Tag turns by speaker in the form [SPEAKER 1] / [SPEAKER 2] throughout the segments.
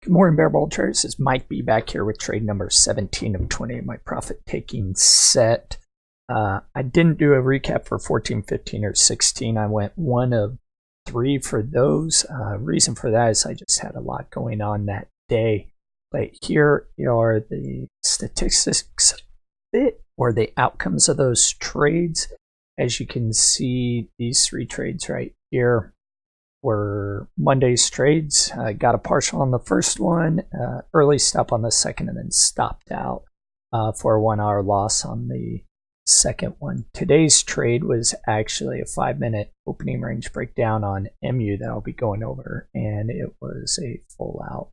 [SPEAKER 1] Good morning, Bear Bull traders. It's MikeB back here with trade number 17 of 20 of my profit-taking set. I didn't do a recap for 14, 15, or 16. I went 1 of 3 for those. Reason for that is I just had a lot going on that day. But here are the statistics or the outcomes of those trades. As you can see, these 3 trades right here were Monday's trades. I got a partial on the first one, early stop on the second, and then stopped out for a 1 hour loss on the second one. Today's trade was actually a 5-minute opening range breakdown on MU that I'll be going over, and it was a full out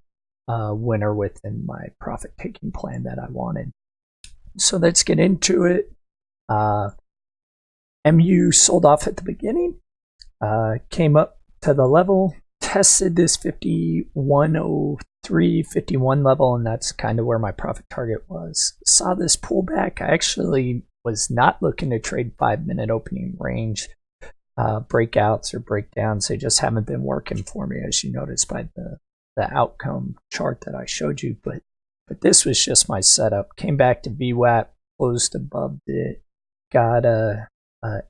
[SPEAKER 1] winner within my profit taking plan that I wanted. So let's get into it. MU sold off at the beginning, came up to the level, tested this 5103, 51 level, and that's kind of where my profit target was. Saw this pullback. I actually was not looking to trade 5-minute opening range breakouts or breakdowns. They just haven't been working for me, as you noticed by the outcome chart that I showed you. But this was just my setup. Came back to VWAP, closed above it, got a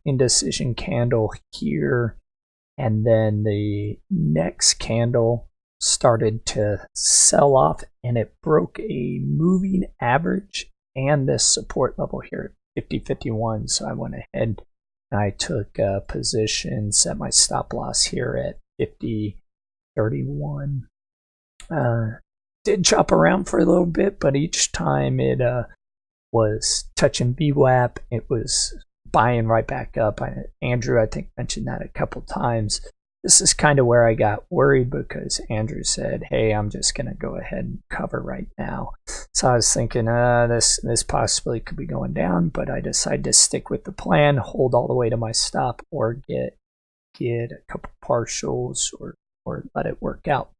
[SPEAKER 1] indecision candle here, and then the next candle started to sell off, and it broke a moving average and this support level here at 50.51. So I went ahead and I took a position, set my stop loss here at 50.31. Did chop around for a little bit, but each time it was touching VWAP, it was buying right back up. Andrew, I think, mentioned that a couple times. This is kind of where I got worried because Andrew said, hey, I'm just going to go ahead and cover right now. So I was thinking this possibly could be going down, but I decided to stick with the plan, hold all the way to my stop, or get a couple partials or let it work out.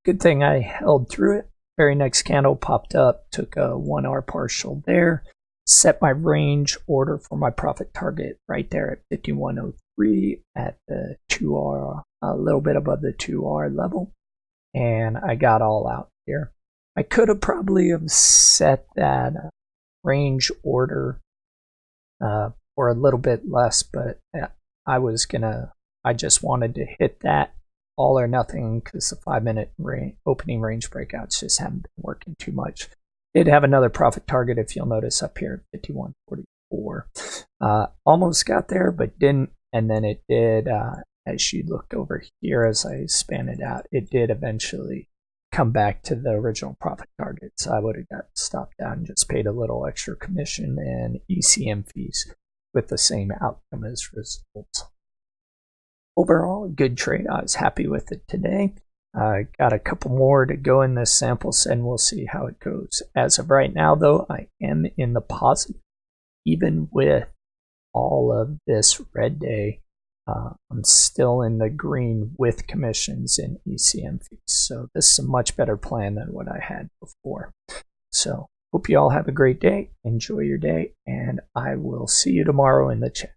[SPEAKER 1] Good thing I held through it. Very next candle popped up, took a 1 hour partial there. Set my range order for my profit target right there at 5103 at the 2R, a little bit above the 2R level. And I got all out here. I could have probably have set that range order for a little bit less, but I just wanted to hit that all or nothing because the 5-minute opening range breakouts just haven't been working too much. Did have another profit target, if you'll notice up here at 51.44. Almost got there, but didn't. And then it did, as you looked over here as I span it out, it did eventually come back to the original profit target. So I would have got stopped out and just paid a little extra commission and ECM fees with the same outcome as results. Overall, a good trade. I was happy with it today. Got a couple more to go in this sample set, and we'll see how it goes. As of right now, though, I am in the positive. Even with all of this red day, I'm still in the green with commissions and ECM fees. So this is a much better plan than what I had before. So hope you all have a great day. Enjoy your day, and I will see you tomorrow in the chat.